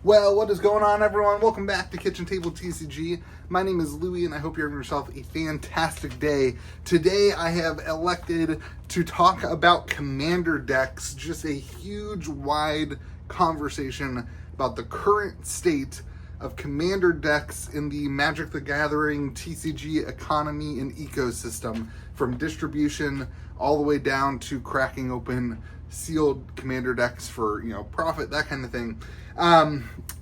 Well, what is going on, everyone? Welcome back to Kitchen Table TCG. My name is Louie, and I hope you're having yourself a fantastic day. Today, I have elected to talk about Commander decks, just a huge, wide conversation about the current state of Commander decks in the Magic the Gathering TCG economy and ecosystem, from distribution all the way down to cracking open sealed Commander decks for, profit, that kind of thing.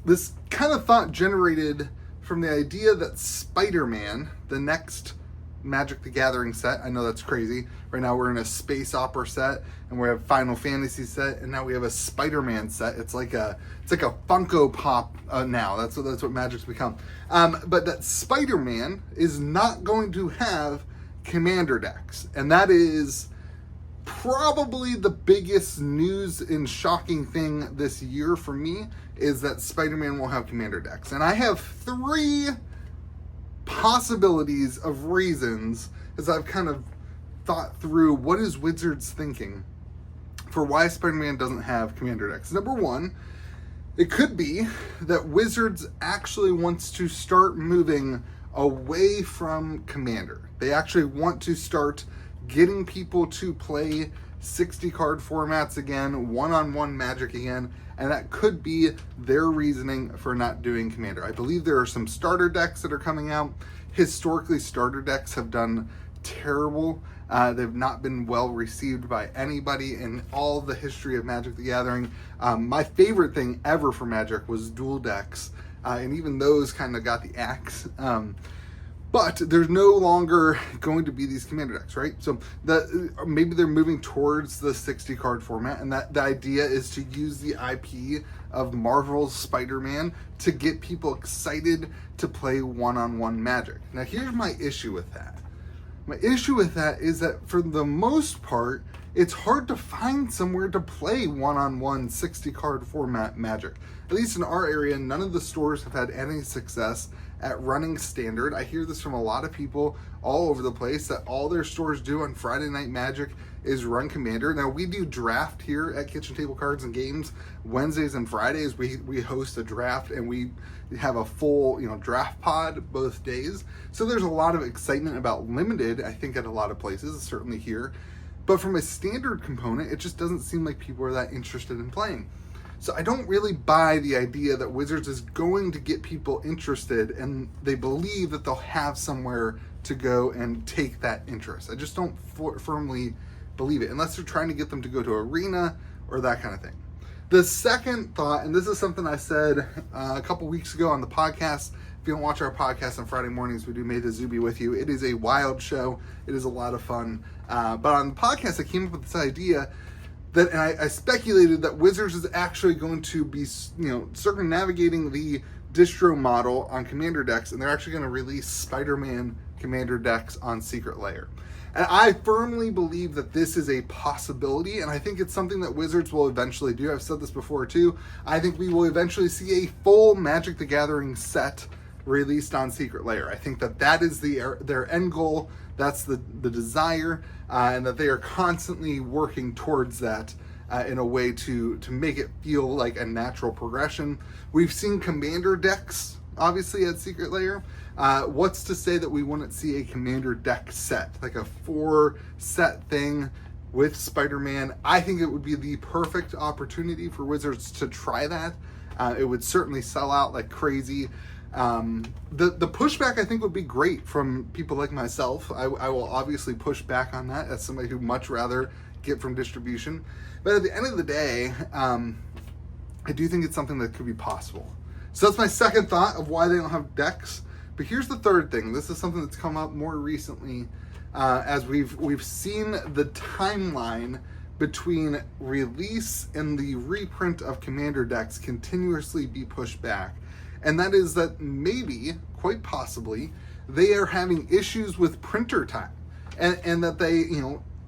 This kind of thought generated from the idea that SpiderMan, the next Magic the Gathering set, I know that's crazy. Right now we're in a space opera set, and we have Final Fantasy set, and now we have a SpiderMan set. It's like a Funko Pop now. That's what Magic's become. But that SpiderMan is not going to have Commander decks, and that is probably the biggest news and shocking thing this year for me, is that SpiderMan will have Commander decks. And I have three possibilities of reasons, as I've kind of thought through what is Wizards thinking for why SpiderMan doesn't have Commander decks. Number one, it could be that Wizards actually wants to start moving away from Commander. They actually want to start getting people to play 60 card formats again, one-on-one Magic again, and that could be their reasoning for not doing Commander. I believe there are some starter decks that are coming out. Historically, starter decks have done terrible. They've not been well received by anybody in all the history of Magic the Gathering. My favorite thing ever for Magic was dual decks, and even those kind of got the axe. But there's no longer going to be these Commander decks, right? So maybe they're moving towards the 60 card format, and that the idea is to use the IP of Marvel's Spider-Man to get people excited to play one-on-one Magic. Now, here's my issue with that. My issue with that is that for the most part, it's hard to find somewhere to play one-on-one 60 card format Magic. At least in our area, none of the stores have had any success at running Standard. I hear this from a lot of people all over the place, that all their stores do on Friday Night Magic is run Commander. Now, we do draft here at Kitchen Table Cards and Games. Wednesdays and Fridays, we host a draft, and we have a full draft pod both days. So there's a lot of excitement about Limited, I think, at a lot of places, certainly here. But from a Standard component, it just doesn't seem like people are that interested in playing. So I don't really buy the idea that Wizards is going to get people interested, and they believe that they'll have somewhere to go and take that interest. I just don't firmly believe it, unless they're trying to get them to go to Arena or that kind of thing. The second thought, and this is something I said a couple weeks ago on the podcast. If you don't watch our podcast on Friday mornings, we do May the Zoo Be With You. It is a wild show. It is a lot of fun. But on the podcast, I came up with this idea that, and I speculated that Wizards is actually going to be, circumnavigating the distro model on Commander decks, and they're actually going to release Spider-Man Commander decks on Secret Lair. And I firmly believe that this is a possibility, and I think it's something that Wizards will eventually do. I've said this before too. I think we will eventually see a full Magic the Gathering set released on Secret Lair. I think that is their end goal. That's the desire, and that they are constantly working towards that in a way to make it feel like a natural progression. We've seen Commander decks, obviously, at Secret Lair. What's to say that we wouldn't see a Commander deck set, like a 4-set thing with Spider-Man? I think it would be the perfect opportunity for Wizards to try that. It would certainly sell out like crazy. The pushback, I think, would be great from people like myself. I will obviously push back on that as somebody who much rather get from distribution. But at the end of the day, I do think it's something that could be possible. So that's my second thought of why they don't have decks. But here's the third thing. This is something that's come up more recently, as we've seen the timeline between release and the reprint of Commander decks continuously be pushed back. And that is that maybe, quite possibly, they are having issues with printer time. And that they,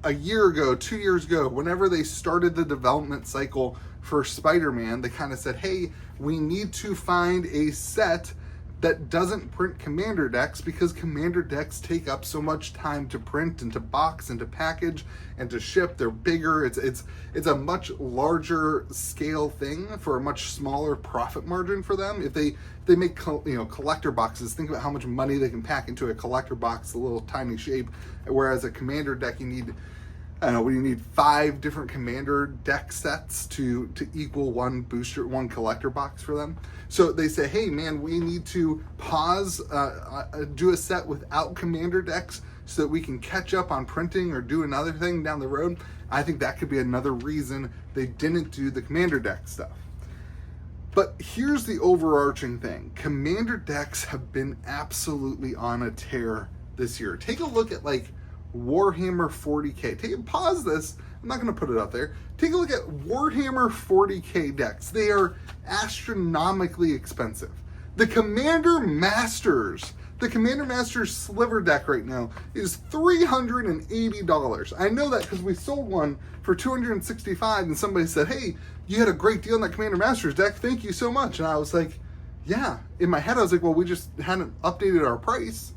a year ago, 2 years ago, whenever they started the development cycle for Spider-Man, they kind of said, hey, we need to find a set that doesn't print commander decks because commander decks take up so much time to print and to box and to package and to ship. They're bigger. It's a much larger scale thing for a much smaller profit margin for them. If they make collector boxes, think about how much money they can pack into a collector box, a little tiny shape. Whereas a commander deck, you need, I don't know, what do you need, 5 different commander deck sets to equal one collector box for them. So they say, hey man, we need to pause, do a set without commander decks so that we can catch up on printing or do another thing down the road. I think that could be another reason they didn't do the commander deck stuff. But here's the overarching thing. Commander decks have been absolutely on a tear this year. Take a look at like Warhammer 40K. Pause this. I'm not going to put it up there. Take a look at Warhammer 40K decks. They are astronomically expensive. The Commander Masters Sliver deck right now is $380. I know that because we sold one for $265 and somebody said, hey, you had a great deal on that Commander Masters deck. Thank you so much. And I was like, yeah. In my head, I was like, well, we just hadn't updated our price.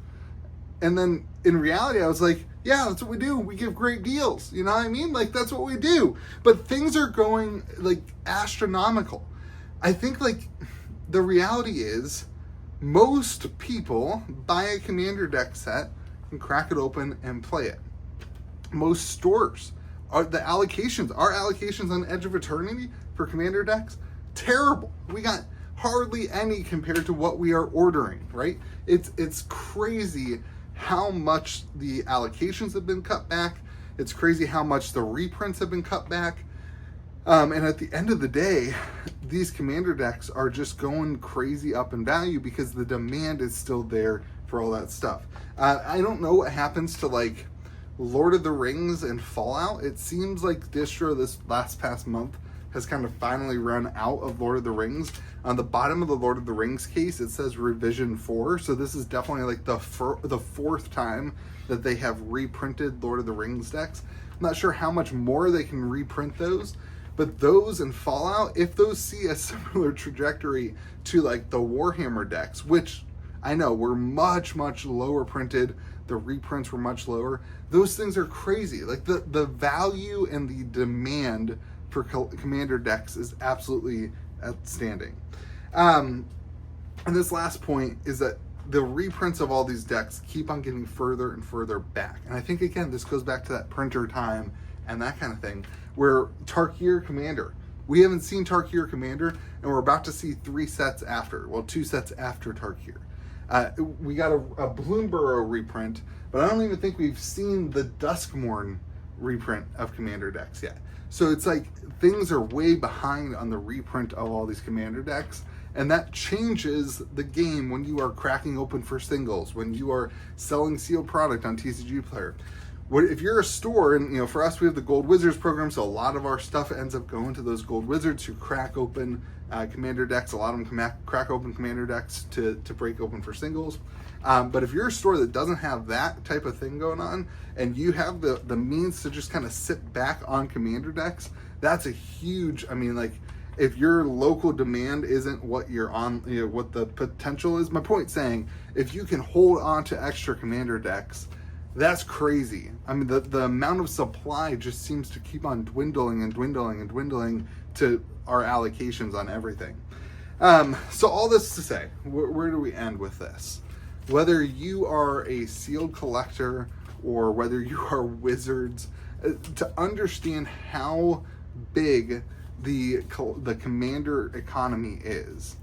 And then in reality, I was like, yeah, that's what we do. We give great deals. You know what I mean? Like, that's what we do. But things are going like astronomical. I think like the reality is most people buy a commander deck set and crack it open and play it. Most stores, our allocations on Edge of Eternity for commander decks, terrible. We got hardly any compared to what we are ordering, right? It's crazy how much the allocations have been cut back. It's crazy how much the reprints have been cut back. And at the end of the day, these commander decks are just going crazy up in value because the demand is still there for all that stuff. I don't know what happens to like Lord of the Rings and Fallout. It seems like distro this past month has kind of finally run out of Lord of the Rings. On the bottom of the Lord of the Rings case, it says revision 4. So this is definitely like the 4th time that they have reprinted Lord of the Rings decks. I'm not sure how much more they can reprint those, but those and Fallout, if those see a similar trajectory to like the Warhammer decks, which I know were much, much lower printed, the reprints were much lower, those things are crazy. Like the value and the demand for commander decks is absolutely outstanding. And this last point is that the reprints of all these decks keep on getting further and further back. And I think, again, this goes back to that printer time and that kind of thing, where Tarkir Commander, we haven't seen Tarkir Commander, and we're about to see 2 sets after Tarkir. We got a Bloomburrow reprint, but I don't even think we've seen the Duskmourn reprint of commander decks yet. So it's like things are way behind on the reprint of all these commander decks, and that changes the game when you are cracking open for singles, when you are selling sealed product on TCG Player. If you're a store, and for us we have the Gold Wizards program, so a lot of our stuff ends up going to those Gold Wizards who crack open commander decks. A lot of them crack open commander decks to break open for singles. But if you're a store that doesn't have that type of thing going on, and you have the means to just kind of sit back on commander decks, that's a huge, if your local demand isn't what you're on, what the potential is, my point saying, if you can hold on to extra commander decks, that's crazy. The amount of supply just seems to keep on dwindling and dwindling and dwindling to our allocations on everything. So all this to say, where do we end with this? Whether you are a sealed collector or whether you are wizards, to understand how big the commander economy is,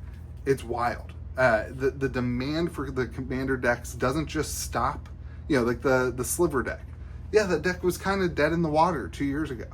it's wild. The demand for the commander decks doesn't just stop. Like the Sliver deck. Yeah, that deck was kind of dead in the water 2 years ago.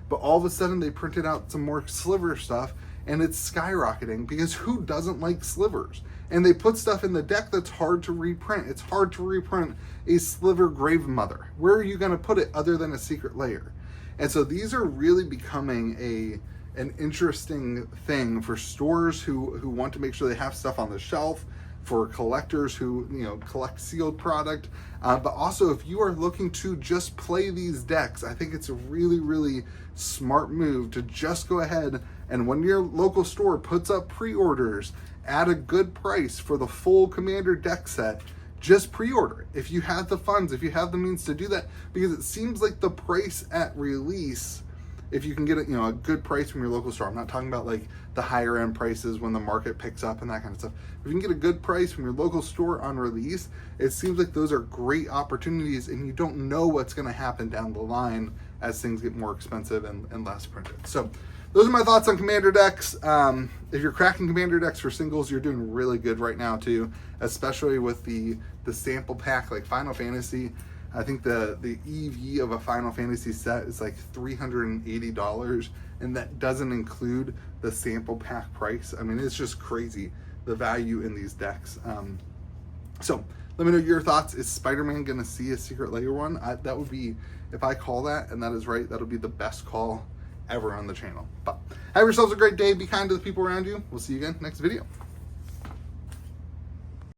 But all of a sudden they printed out some more Sliver stuff, and it's skyrocketing because who doesn't like Slivers? And they put stuff in the deck that's hard to reprint. It's hard to reprint a Sliver Grave Mother. Where are you going to put it other than a secret layer? And so these are really becoming an interesting thing for stores who want to make sure they have stuff on the shelf, for collectors who collect sealed product, but also if you are looking to just play these decks, I think it's a really, really smart move to just go ahead And when your local store puts up pre-orders at a good price for the full Commander deck set, just pre-order it. If you have the funds, if you have the means to do that, because it seems like the price at release, if you can get it, a good price from your local store. I'm not talking about like the higher end prices when the market picks up and that kind of stuff. If you can get a good price from your local store on release, it seems like those are great opportunities, and you don't know what's going to happen down the line as things get more expensive and less printed. So those are my thoughts on Commander decks. If you're cracking Commander decks for singles, you're doing really good right now too, especially with the sample pack like Final Fantasy. I think the EV of a Final Fantasy set is like $380, and that doesn't include the sample pack price. I mean, it's just crazy, the value in these decks. So let me know your thoughts. Is Spider-Man gonna see a secret layer one? That would be, if I call that and that is right, that'll be the best call ever on the channel. But have yourselves a great day. Be kind to the people around you. We'll see you again next video.